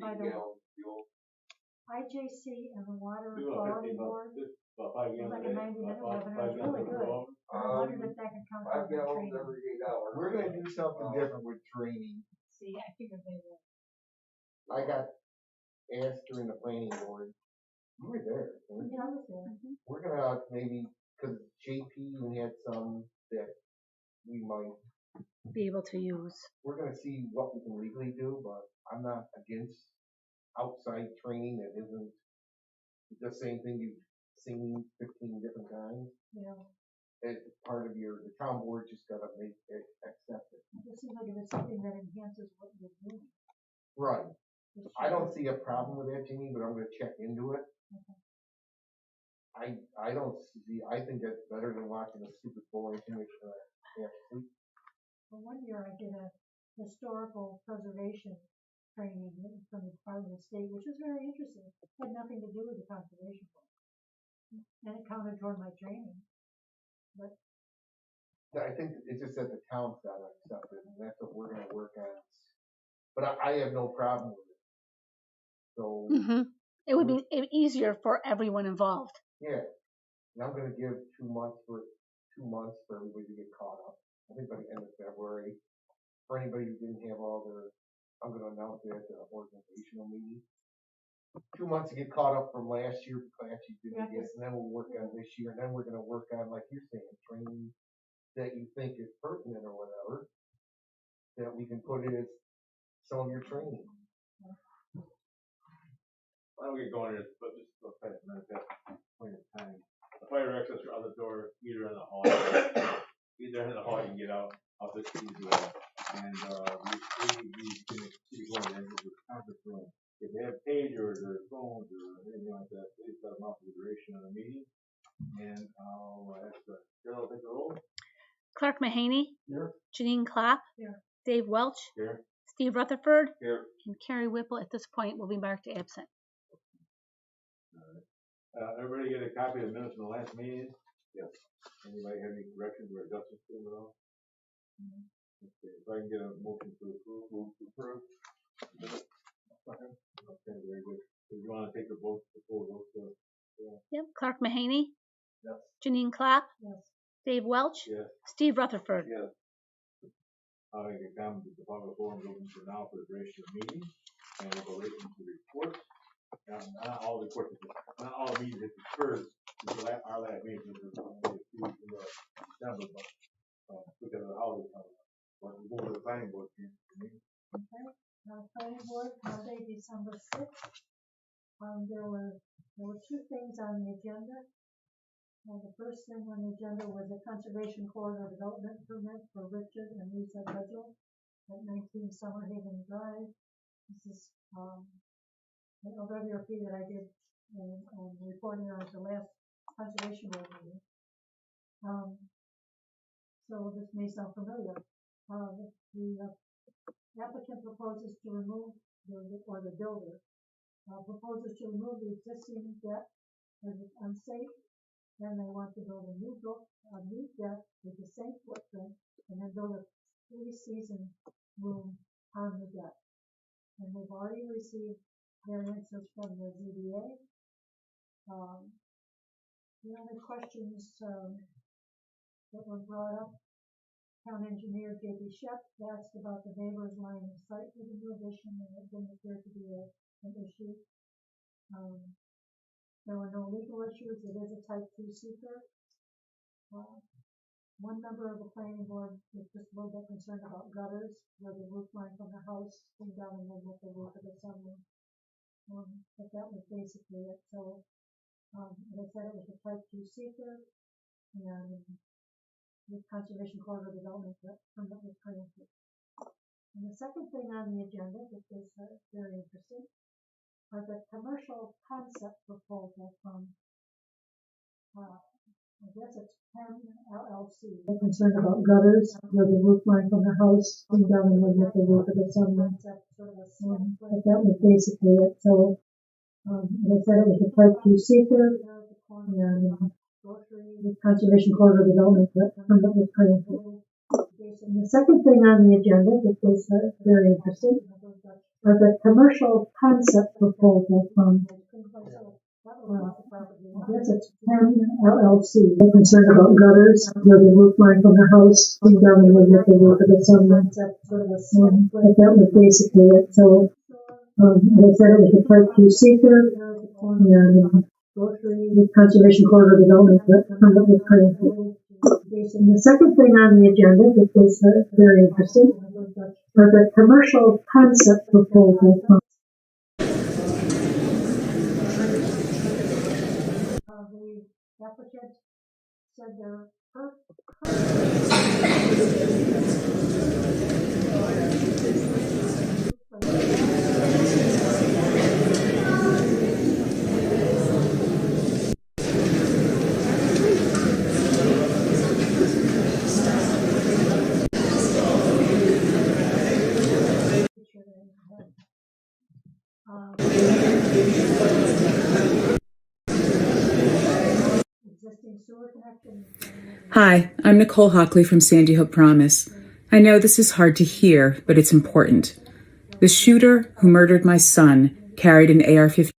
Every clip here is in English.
by the IJC and the Water Quality Board. It was like a 90-minute webinar. It was really good. I wondered if that could count for training. We're going to do something different with training. See, I figured they would. I got asked during the planning board. You were there. Yeah, I was there. We're going to maybe, because JP, we had some that we might be able to use. We're going to see what we can legally do, but I'm not against outside training that isn't the same thing you've seen 15 different times. Yeah. As part of the town board just got to make it accept it. It seems like it's something that enhances what you're doing. Right. I don't see a problem with that, Jimmy, but I'm going to check into it. Okay. I don't see, I think that's better than watching a stupid bowl and sleep. Well, one year I did a historical preservation training from the Department of State, which was very interesting. It had nothing to do with the conservation board. And it counted toward my training. But I think it's just that the town's got to accept it, and that's what we're going to work on. But I have no problem with it. So it would be easier for everyone involved. Yeah, and I'm going to give 2 months for everybody to get caught up. I think by the end of February, for anybody who didn't have all their, I'm going to announce it at the organizational meeting. 2 months to get caught up from last year's class you didn't get, and then we'll work on this year, and then we're going to work on, like you're saying, training that you think is pertinent or whatever, that we can put in as some of your training. I don't get going here, but just a minute at point in time. The fire access or other door, either in the hall, you can get out of this door, and we can see going into the conference room. If they have pagers or phones or anything like that, please set them up for the duration of the meeting. And I'll ask Carol to take the roll. Clark Mahaney. Here. Janine Klopp. Here. Dave Welch. Here. Steve Rutherford. Here. And Carrie Whipple at this point will be marked absent. All right. Everybody get a copy of the minutes from the last meeting? Yes. Anybody have any corrections or adjustments to them at all? Okay. If I can get a motion to approve. Okay, very good. So you want to take the vote, the full vote? Yep. Clark Mahaney. Yes. Janine Klopp. yes. Dave Welch. Yes. Steve Rutherford. Yes. I'll make a comment that the public forum is open for now for the duration of the meeting and in relation to reports. Not all the reports, not all the meetings have occurred since our last meeting was only a few weeks in December, but because of the holiday coming up. But we'll go to the planning board here. Okay. Planning board, Monday, December 6th. There were two things on the agenda. The first thing on the agenda was a conservation corridor development permit for Richard and Lisa Budgel at 19 Summerhaven Drive. This is an regular fee that I did and reporting on at the last conservation board meeting. So this may sound familiar. The applicant proposes to remove, or the builder proposes to remove the existing deck as it's unsafe. Then they want to build a new deck with the same footprint, and then build a 3-season room on the deck. And they've already received variances from the ZBA. The other questions that were brought up, town engineer J.B. Shep asked about the neighbor's line of sight with the new addition, and it didn't appear to be an issue. There were no legal issues. It is a type 2 seeker. One member of the planning board was just a little bit concerned about gutters, where the roof line from the house came down and then with the roof of the sunroom. But that was basically it. So, as I said, it was a type 2 seeker, and the conservation corridor development permit was granted. And the second thing on the agenda, which was very interesting, was a commercial concept proposal from, I guess it's Penn LLC. They're concerned about gutters, where the roof line from the house came down and then with the roof of the sunroom. But that was basically it. So, as I said, it was a type 2 seeker, and the conservation corridor development permit was granted. And the second thing on the agenda, which was very interesting, are the commercial concept proposal from, I guess it's Hamlin LLC. They're concerned about gutters, where the roof line from the house, came down and with the roof of the sunroom. But that was basically it. So, they said it was a type 2 seeker, and the conservation corridor development that was pretty cool. And the second thing on the agenda, which was very interesting, are the commercial concept proposal from the applicant said their Hi, I'm Nicole Hockley from Sandy Hook Promise. I know this is hard to hear, but it's important. The shooter who murdered my son carried an AR-15.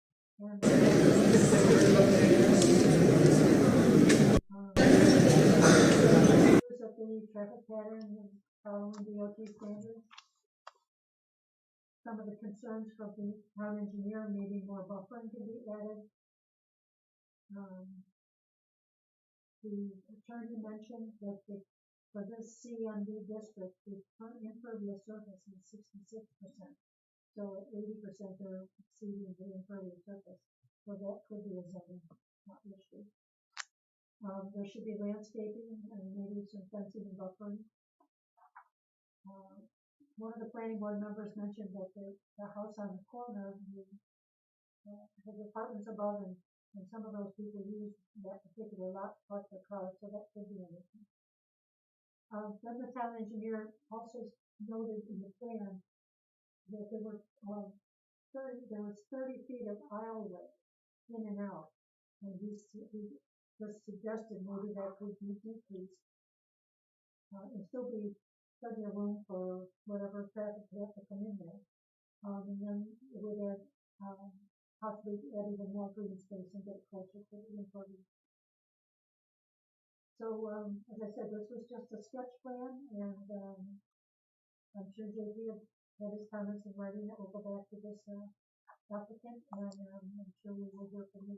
traffic pattern and following DOT standards. Some of the concerns from the town engineer, maybe more buffering can be added. The attorney mentioned that for this CMD district, the current impervious surface is 66%. So at 80% they're exceeding the impervious surface. So that could be a zoning issue. There should be landscaping and maybe some fencing and buffering. One of the planning board members mentioned that the house on the corner has apartments above, and some of those people use that particular lot to park their cars, so that could be an issue. Then the town engineer also noted in the plan that there was 30 feet of aisleway in and out, and he just suggested maybe that could be decreased and still be plenty of room for whatever traffic has to come in there. And then it would add, possibly add even more green space and get closer to the impervious. So, as I said, this was just a sketch plan, and I'm sure JP had his comments in writing that will go back to this applicant, and I'm sure we will hear from him.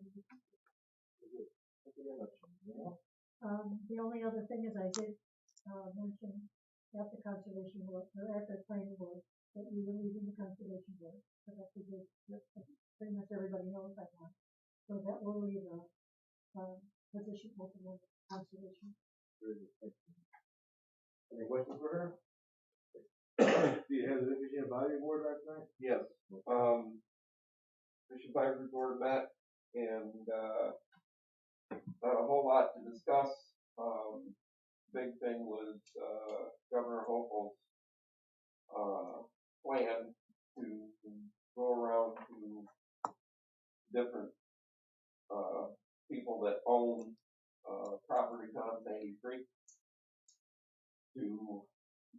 The only other thing is I did mention at the conservation board, or at the planning board, that we were leaving the conservation board, so that pretty much everybody knows that now. So that will leave a position open on conservation. Any questions for her? Do you have the Fish and Advisory Board last night? Yes. Fish Advisory Board met, and not a whole lot to discuss. Big thing was Governor Hochul's plan to go around to different people that own property on Sandy Creek to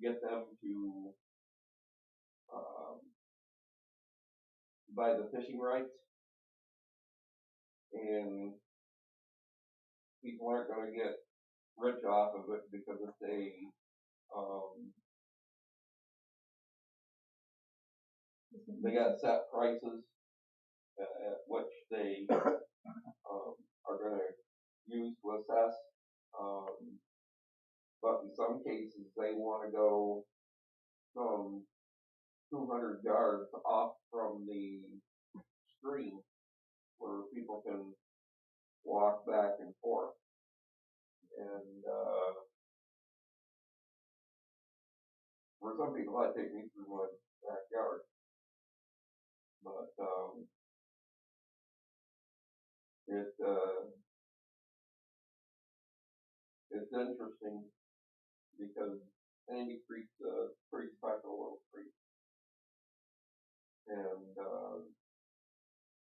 get them to buy the fishing rights, and people aren't going to get rich off of it because it's they got set prices at which they are going to use to assess, but in some cases they want to go from 200 yards off from the stream where people can walk back and forth, and for some people that take me through my backyard, but it's interesting because Sandy Creek's a pretty special little creek, and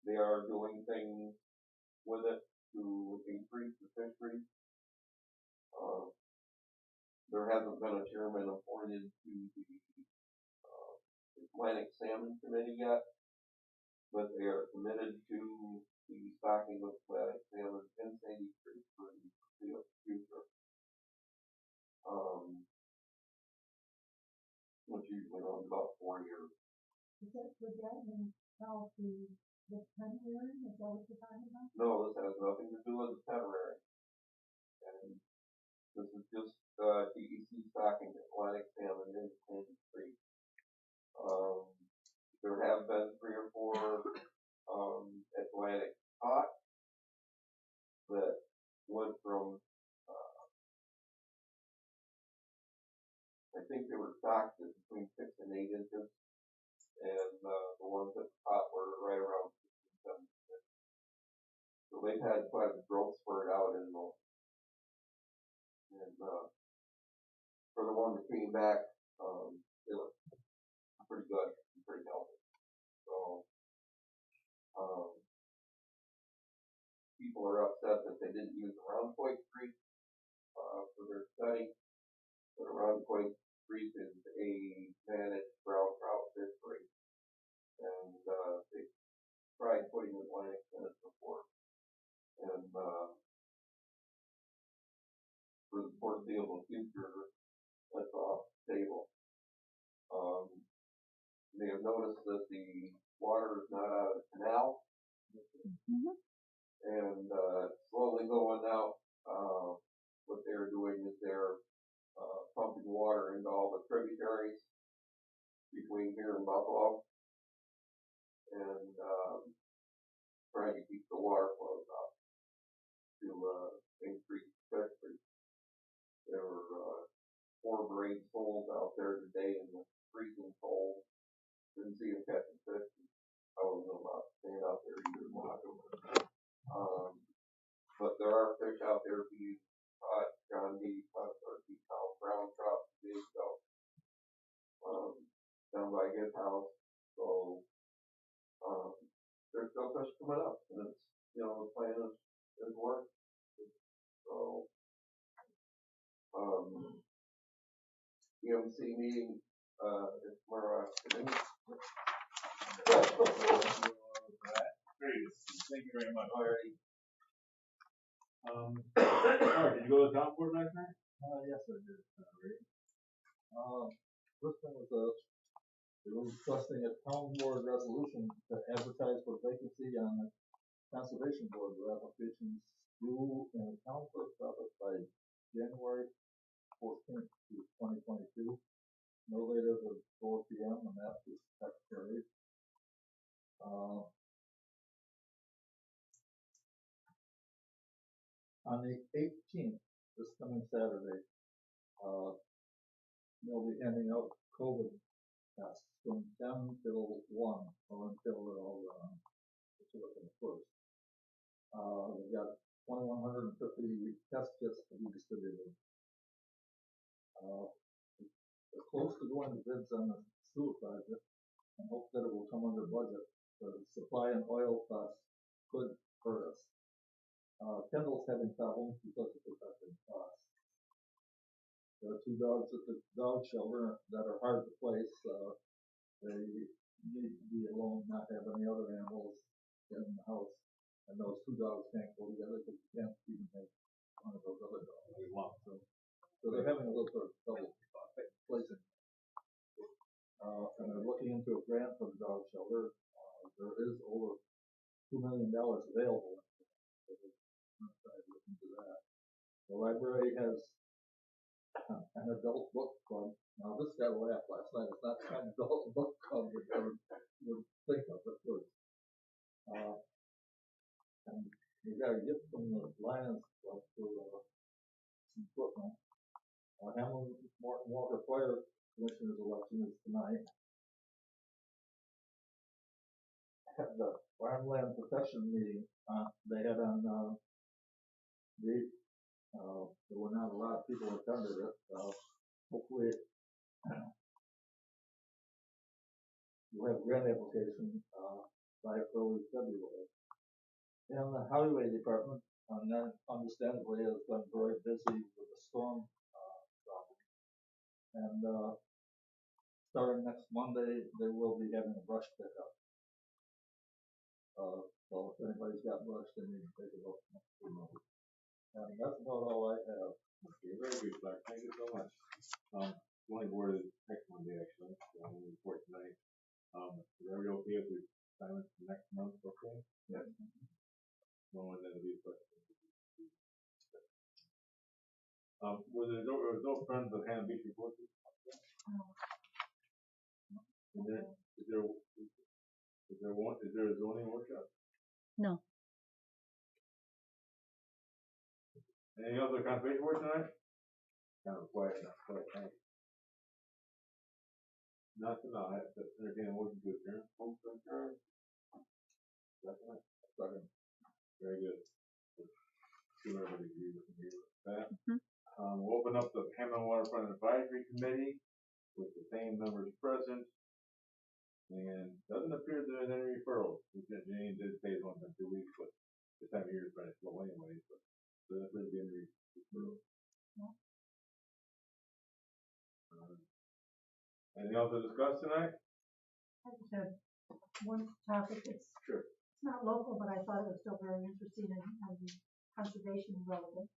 they are doing things with it to increase the fishery. There hasn't been a chairman appointed to the Atlantic Salmon Committee yet, but they are committed to the stocking of Atlantic salmon in Sandy Creek for the foreseeable future. Which usually runs about 4 years. Is that, would that involve the pen rearing? Is that what you're talking about? No, this has nothing to do with the pen rearing. And this is just DEC stocking Atlantic salmon in Sandy Creek. There have been 3 or 4 Atlantic caught that went from, I think they were stocked at between 6 and 8 inches, and the ones that caught were right around 6 and 7 inches. So they've had quite a growth spurt out in those. And for the one that came back, it was pretty good, pretty healthy. So people are upset that they didn't use Round Point Creek for their study, but Round Point Creek is a managed brown trout fishery, and they tried putting Atlantic in it before, and for the foreseeable future, that's off the table. They have noticed that the water is not out of the canal, and slowly going out. What they're doing is they're pumping water into all the tributaries between here and Buffalo, and trying to keep the water flows up to increase fishery. There were 4 grade soles out there today in the freezing cold. Didn't see them catching fish. I wasn't allowed to stand out there either. But there are fish out there being caught, John D. caught, or brown trout, big trout, down by his house. So there's still fish coming up, and it's, the plan is working. So EMC meeting is tomorrow afternoon. Very good. Thank you very much. Alrighty. Did you go to the town board last night? Yes, I did. First thing was they were requesting a town board resolution to advertise for vacancy on the conservation board with applications due in the town clerk's office by January 14th, 2022, no later than 4 p.m. and that is secretary. On the 18th, this coming Saturday, they'll be handing out COVID tests from 10 till 1 or until they're all first. They've got 2,150 test kits to be distributed. They're close to going to bids on the sewer project and hope that it will come under budget. The supply and oil costs could hurt us. Kendall's having problems because of protected costs. There are 2 dogs at the dog shelter that are hard to place. They need to be alone, not have any other animals in the house. And those 2 dogs can't go together because you can't even make one of those other dogs. So they're having a little bit of trouble placing. And they're looking into a grant for the dog shelter. There is over $2 million available. Look into that. The library has an adult book club. Now this got a laugh last night. It's not the kind of adult book club that you would think of at first. And we got a gift from the Lions Club for some equipment. Hamlin Morton Walker Fire Commissioner's election is tonight. Had the farmland protection meeting they had on there were not a lot of people attended it. Hopefully we'll have grant application by early February. And the highway department, understandably, has been very busy with the storm problem. And starting next Monday, they will be having a brush pickup. So if anybody's got brush, they need to take it up next month. And that's about all I have. Okay, very good, Clark. Thank you so much. Only word is next Monday, actually. So I'm going to report tonight. Is everybody okay with the assignments for next month? Okay. Yes. No one that'll be a question. Was there no friends of Hannah Beach reported? Is there a zoning workshop? No. Any other conservation work tonight? Kind of quiet, not quiet, thank you. Nothing, I'll have to entertain a motion to adjourn. Motion to adjourn. Second. Very good. See what everybody agrees with that. We'll open up the Hamlin Waterfront Advisory Committee with the same members present. And doesn't appear there's any referrals. Jane did say it's only been 2 weeks, but this time of year is pretty slow anyway, but doesn't appear to be any referrals. Anything else to discuss tonight? I just had one topic. It's not local, but I thought it was still very interesting and conservation relevant.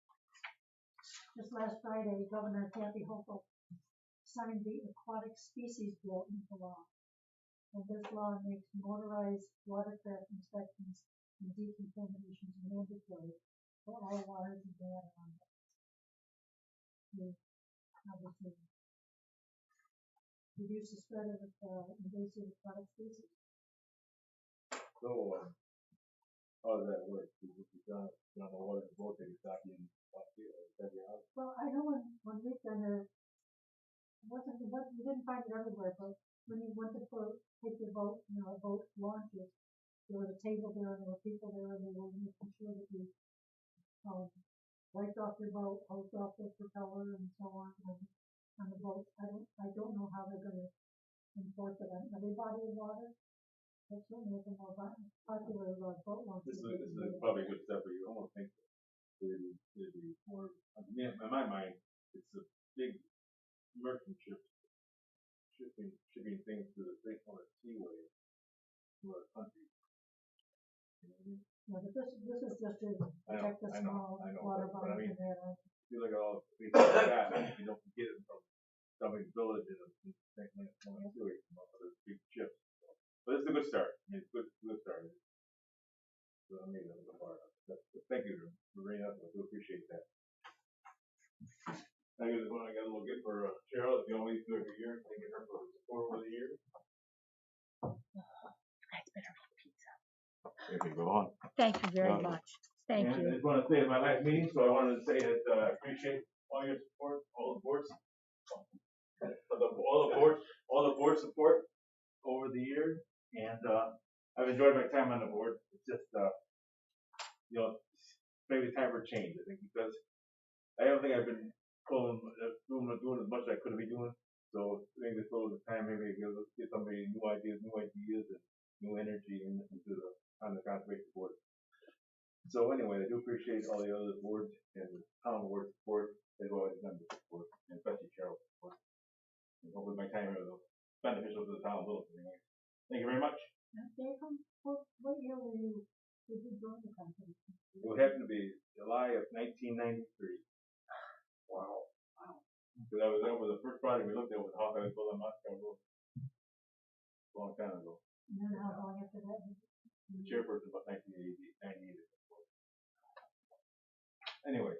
Just last Friday, Governor Kathy Hochul signed the Aquatic Species Bill into law. And this law makes motorized watercraft inspections and decontaminations mandatory for all waters and land animals. Obviously, reduce the spread of invasive aquatic species. So, how does that work? Is it done on the water boat that you stop in every house? Well, I know when we've been there, we didn't find it everywhere, but when you went to take your boat, a boat launches, there was a table there and there were people there and they were making sure that you wiped off your boat, hosed off the propeller and so on the boat. I don't know how they're going to enforce it on every body of water. That's certainly make it more popular boat launches. This is probably a good step for you. I almost think it'd be more, in my mind, it's a big merchant ship shipping things to the big seaway to our country. You know what I mean? Yeah, but this is just to protect the small water bodies in there. If you look at all the places like that, you don't get it from somebody's village in a seaway from other big ships. But it's a good start. I mean, it's a good start. So I mean, thank you for bringing up. I do appreciate that. I got a little gift for Cheryl. It's the only do every year. Thank you her for the support over the years. That's better for pizza. You can go on. Thank you very much. Thank you. I just want to say at my last meeting, so I wanted to say that I appreciate all your support, all the boards support over the years, and I've enjoyed my time on the board. It's just maybe time for change. I think because I don't think I've been doing as much as I could be doing. So I think this little time maybe give somebody new ideas and new energy into on the conservation board. So anyway, I do appreciate all the other boards and the town board support as well as member support, and especially Cheryl's support. And hopefully my time is beneficial to the town a little bit. Anyway. Thank you very much. What year did you join the company? It would happen to be July of 1993. Wow. Because that was the first project we looked at was Hawkeye Bull and Moscow Road. A long time ago. And then how long after that? The chairperson about 1998. Anyway,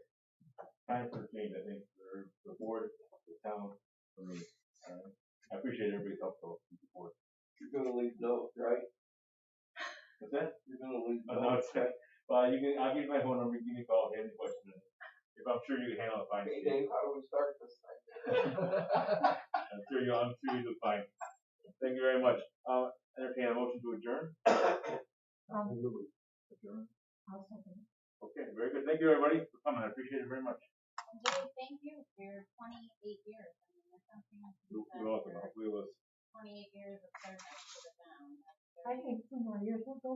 time for change, I think, for the board, the town, for me. I appreciate everybody's help though, and support. You're gonna leave notes, right? What's that? You're gonna leave notes. No, it's that. Well, I'll give you my phone number, give me a call if you have any questions. If I'm sure you can handle it fine. Hey Dave, how do we start this thing? I'm sure you do fine. Thank you very much. Entertain a motion to adjourn. Adjourn. I'll second it. Okay, very good. Thank you everybody for coming. I appreciate it very much. Dave, thank you for your 28 years. I mean, that's something You're welcome. Hopefully it was 28 years of service to the town. I think 2 more years will go